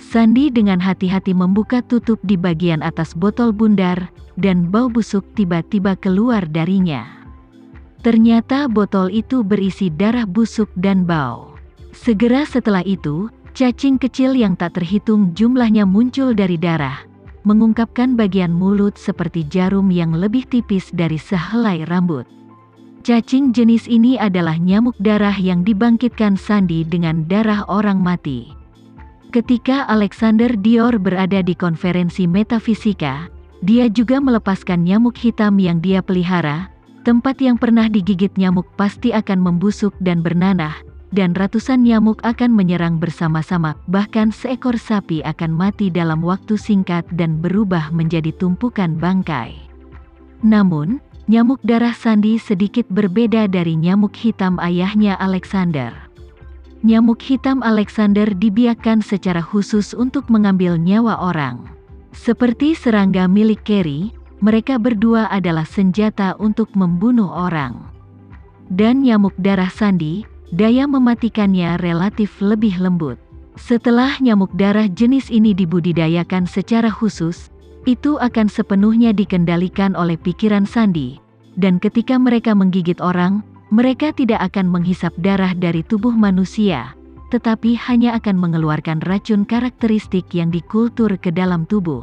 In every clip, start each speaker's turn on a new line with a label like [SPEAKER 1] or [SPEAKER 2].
[SPEAKER 1] Sandi dengan hati-hati membuka tutup di bagian atas botol bundar, dan bau busuk tiba-tiba keluar darinya. Ternyata botol itu berisi darah busuk dan bau. Segera setelah itu, cacing kecil yang tak terhitung jumlahnya muncul dari darah, mengungkapkan bagian mulut seperti jarum yang lebih tipis dari sehelai rambut. Cacing jenis ini adalah nyamuk darah yang dibangkitkan Sandi dengan darah orang mati. Ketika Alexander Dior berada di konferensi metafisika, dia juga melepaskan nyamuk hitam yang dia pelihara. Tempat yang pernah digigit nyamuk pasti akan membusuk dan bernanah, dan ratusan nyamuk akan menyerang bersama-sama, bahkan seekor sapi akan mati dalam waktu singkat dan berubah menjadi tumpukan bangkai. Namun, nyamuk darah Sandi sedikit berbeda dari nyamuk hitam ayahnya Alexander. Nyamuk hitam Alexander dibiarkan secara khusus untuk mengambil nyawa orang. Seperti serangga milik Carrie, mereka berdua adalah senjata untuk membunuh orang. Dan nyamuk darah Sandi, daya mematikannya relatif lebih lembut. Setelah nyamuk darah jenis ini dibudidayakan secara khusus, itu akan sepenuhnya dikendalikan oleh pikiran Sandi. Dan ketika mereka menggigit orang, mereka tidak akan menghisap darah dari tubuh manusia, tetapi hanya akan mengeluarkan racun karakteristik yang dikultur ke dalam tubuh.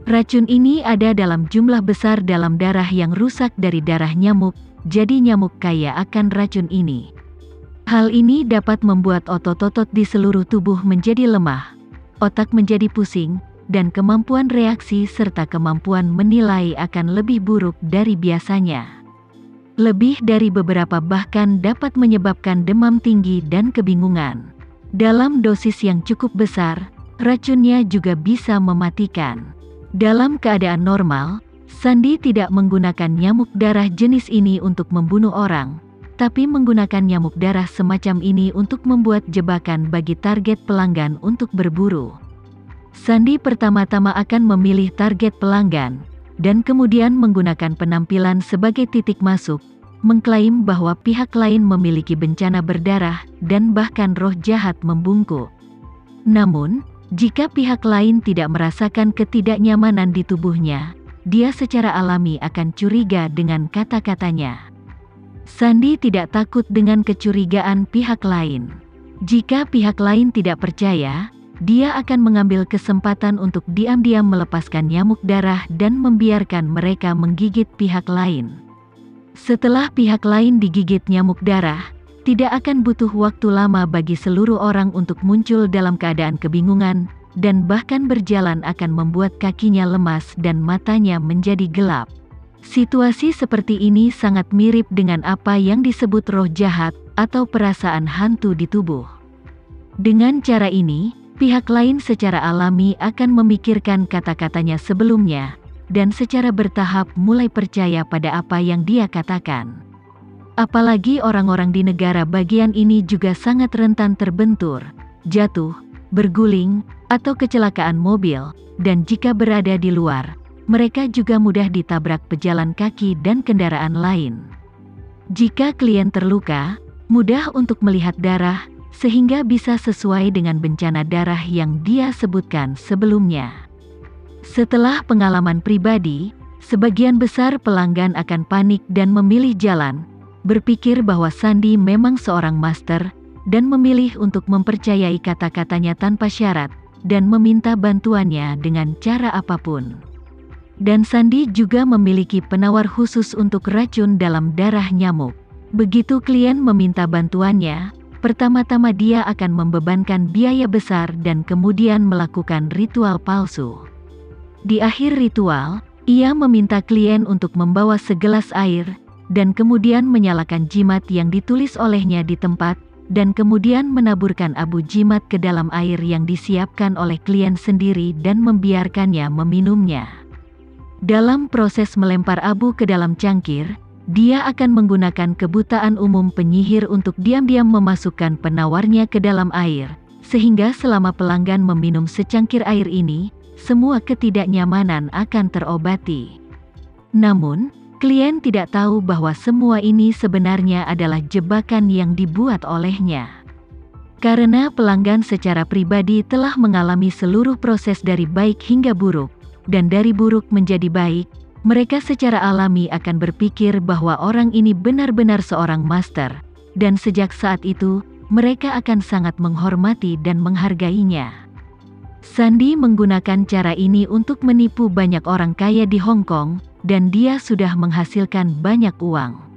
[SPEAKER 1] Racun ini ada dalam jumlah besar dalam darah yang rusak dari darah nyamuk, jadi nyamuk kaya akan racun ini. Hal ini dapat membuat otot-otot di seluruh tubuh menjadi lemah, otak menjadi pusing, dan kemampuan reaksi serta kemampuan menilai akan lebih buruk dari biasanya. Lebih dari beberapa bahkan dapat menyebabkan demam tinggi dan kebingungan. Dalam dosis yang cukup besar, racunnya juga bisa mematikan. Dalam keadaan normal, Sandi tidak menggunakan nyamuk darah jenis ini untuk membunuh orang, tapi menggunakan nyamuk darah semacam ini untuk membuat jebakan bagi target pelanggan untuk berburu. Sandi pertama-tama akan memilih target pelanggan, dan kemudian menggunakan penampilan sebagai titik masuk, mengklaim bahwa pihak lain memiliki bencana berdarah dan bahkan roh jahat membungkuk. Namun, jika pihak lain tidak merasakan ketidaknyamanan di tubuhnya, dia secara alami akan curiga dengan kata-katanya. Sandi tidak takut dengan kecurigaan pihak lain. Jika pihak lain tidak percaya, dia akan mengambil kesempatan untuk diam-diam melepaskan nyamuk darah dan membiarkan mereka menggigit pihak lain. Setelah pihak lain digigit nyamuk darah, tidak akan butuh waktu lama bagi seluruh orang untuk muncul dalam keadaan kebingungan, dan bahkan berjalan akan membuat kakinya lemas dan matanya menjadi gelap. Situasi seperti ini sangat mirip dengan apa yang disebut roh jahat atau perasaan hantu di tubuh. Dengan cara ini, pihak lain secara alami akan memikirkan kata-katanya sebelumnya, dan secara bertahap mulai percaya pada apa yang dia katakan. Apalagi orang-orang di negara bagian ini juga sangat rentan terbentur, jatuh, berguling, atau kecelakaan mobil, dan jika berada di luar, mereka juga mudah ditabrak pejalan kaki dan kendaraan lain. Jika klien terluka, mudah untuk melihat darah, sehingga bisa sesuai dengan bencana darah yang dia sebutkan sebelumnya. Setelah pengalaman pribadi, sebagian besar pelanggan akan panik dan memilih jalan, berpikir bahwa Sandi memang seorang master, dan memilih untuk mempercayai kata-katanya tanpa syarat, dan meminta bantuannya dengan cara apapun. Dan Sandi juga memiliki penawar khusus untuk racun dalam darah nyamuk. Begitu klien meminta bantuannya, pertama-tama dia akan membebankan biaya besar dan kemudian melakukan ritual palsu. Di akhir ritual, ia meminta klien untuk membawa segelas air, dan kemudian menyalakan jimat yang ditulis olehnya di tempat, dan kemudian menaburkan abu jimat ke dalam air yang disiapkan oleh klien sendiri dan membiarkannya meminumnya. Dalam proses melempar abu ke dalam cangkir, dia akan menggunakan kebutaan umum penyihir untuk diam-diam memasukkan penawarnya ke dalam air, sehingga selama pelanggan meminum secangkir air ini, semua ketidaknyamanan akan terobati. Namun, klien tidak tahu bahwa semua ini sebenarnya adalah jebakan yang dibuat olehnya. Karena pelanggan secara pribadi telah mengalami seluruh proses dari baik hingga buruk, dan dari buruk menjadi baik, mereka secara alami akan berpikir bahwa orang ini benar-benar seorang master, dan sejak saat itu, mereka akan sangat menghormati dan menghargainya. Sandy menggunakan cara ini untuk menipu banyak orang kaya di Hong Kong, dan dia sudah menghasilkan banyak uang.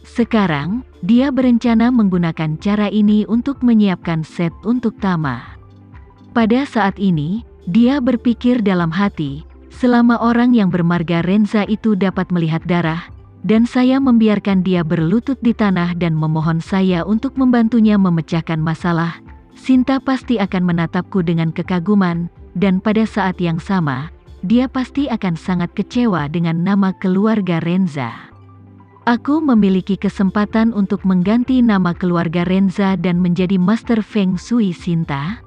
[SPEAKER 1] Sekarang, dia berencana menggunakan cara ini untuk menyiapkan set untuk Tama. Pada saat ini, dia berpikir dalam hati, selama orang yang bermarga Renza itu dapat melihat darah, dan saya membiarkan dia berlutut di tanah dan memohon saya untuk membantunya memecahkan masalah, Sinta pasti akan menatapku dengan kekaguman, dan pada saat yang sama, dia pasti akan sangat kecewa dengan nama keluarga Renza. Aku memiliki kesempatan untuk mengganti nama keluarga Renza dan menjadi Master Feng Shui Sinta.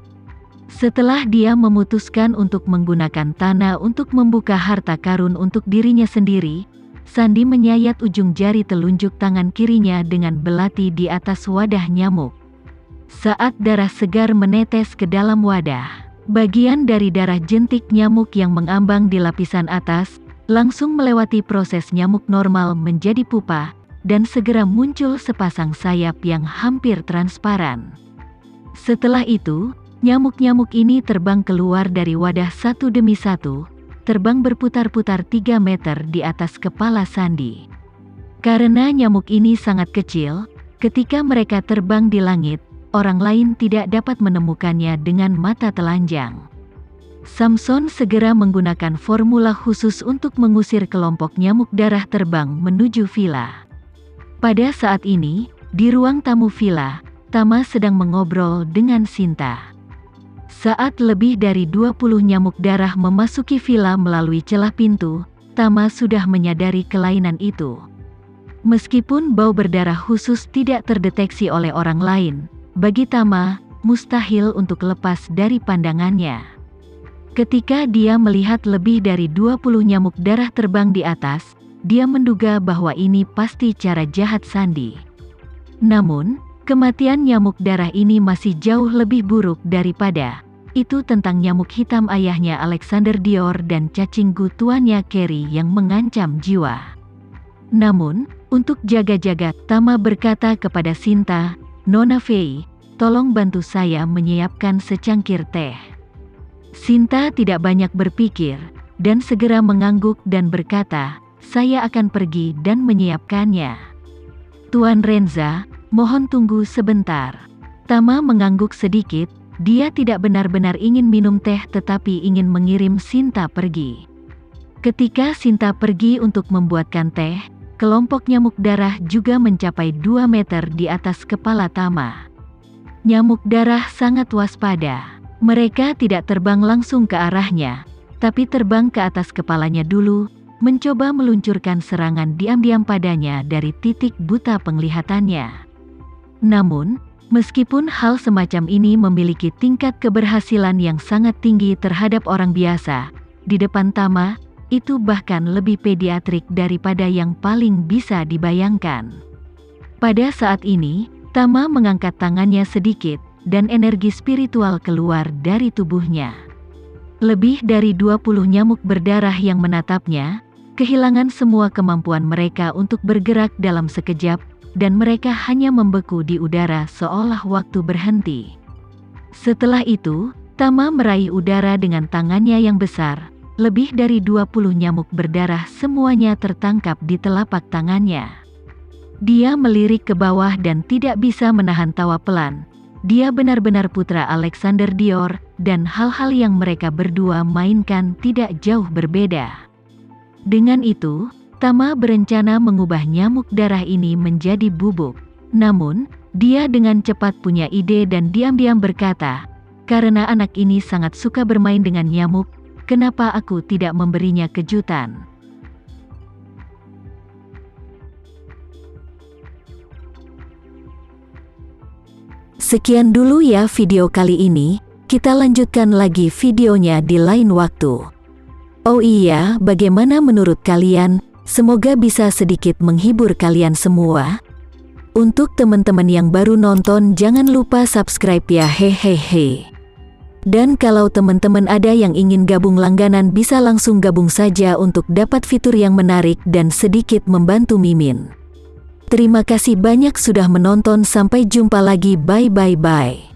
[SPEAKER 1] Setelah dia memutuskan untuk menggunakan tanah untuk membuka harta karun untuk dirinya sendiri, Sandy menyayat ujung jari telunjuk tangan kirinya dengan belati di atas wadah nyamuk. Saat darah segar menetes ke dalam wadah, bagian dari darah jentik nyamuk yang mengambang di lapisan atas, langsung melewati proses nyamuk normal menjadi pupa, dan segera muncul sepasang sayap yang hampir transparan. Setelah itu, nyamuk-nyamuk ini terbang keluar dari wadah satu demi satu, terbang berputar-putar 3 meter di atas kepala Sandy. Karena nyamuk ini sangat kecil, ketika mereka terbang di langit, orang lain tidak dapat menemukannya dengan mata telanjang. Samson segera menggunakan formula khusus untuk mengusir kelompok nyamuk darah terbang menuju villa. Pada saat ini, di ruang tamu villa, Tama sedang mengobrol dengan Sinta. Saat lebih dari 20 nyamuk darah memasuki villa melalui celah pintu, Tama sudah menyadari kelainan itu. Meskipun bau berdarah khusus tidak terdeteksi oleh orang lain, bagi Tama, mustahil untuk lepas dari pandangannya. Ketika dia melihat lebih dari 20 nyamuk darah terbang di atas, dia menduga bahwa ini pasti cara jahat Sandy. Namun, kematian nyamuk darah ini masih jauh lebih buruk daripada itu tentang nyamuk hitam ayahnya Alexander Dior dan cacing gu tuannya Carrie yang mengancam jiwa. Namun, untuk jaga-jaga, Tama berkata kepada Sinta, "Nona Fei, tolong bantu saya menyiapkan secangkir teh." Sinta tidak banyak berpikir, dan segera mengangguk dan berkata, "Saya akan pergi dan menyiapkannya." "Tuan Renza, mohon tunggu sebentar." Tama mengangguk sedikit, dia tidak benar-benar ingin minum teh tetapi ingin mengirim Sinta pergi. Ketika Sinta pergi untuk membuatkan teh, kelompok nyamuk darah juga mencapai 2 meter di atas kepala Tama. Nyamuk darah sangat waspada. Mereka tidak terbang langsung ke arahnya, tapi terbang ke atas kepalanya dulu, mencoba meluncurkan serangan diam-diam padanya dari titik buta penglihatannya. Namun, meskipun hal semacam ini memiliki tingkat keberhasilan yang sangat tinggi terhadap orang biasa, di depan Tama, itu bahkan lebih pediatrik daripada yang paling bisa dibayangkan. Pada saat ini, Tama mengangkat tangannya sedikit, dan energi spiritual keluar dari tubuhnya. Lebih dari 20 nyamuk berdarah yang menatapnya, kehilangan semua kemampuan mereka untuk bergerak dalam sekejap, dan mereka hanya membeku di udara seolah waktu berhenti. Setelah itu, Tama meraih udara dengan tangannya yang besar, lebih dari 20 nyamuk berdarah semuanya tertangkap di telapak tangannya. Dia melirik ke bawah dan tidak bisa menahan tawa pelan. Dia benar-benar putra Alexander Dior, dan hal-hal yang mereka berdua mainkan tidak jauh berbeda. Dengan itu, Tama berencana mengubah nyamuk darah ini menjadi bubuk. Namun, dia dengan cepat punya ide dan diam-diam berkata, "Karena anak ini sangat suka bermain dengan nyamuk, kenapa aku tidak memberinya kejutan?" Sekian dulu ya video kali ini, kita lanjutkan lagi videonya di lain waktu. Oh iya, bagaimana menurut kalian? Semoga bisa sedikit menghibur kalian semua. Untuk teman-teman yang baru nonton, jangan lupa subscribe ya, hehehe. Dan kalau teman-teman ada yang ingin gabung langganan, bisa langsung gabung saja untuk dapat fitur yang menarik dan sedikit membantu Mimin. Terima kasih banyak sudah menonton, sampai jumpa lagi, bye.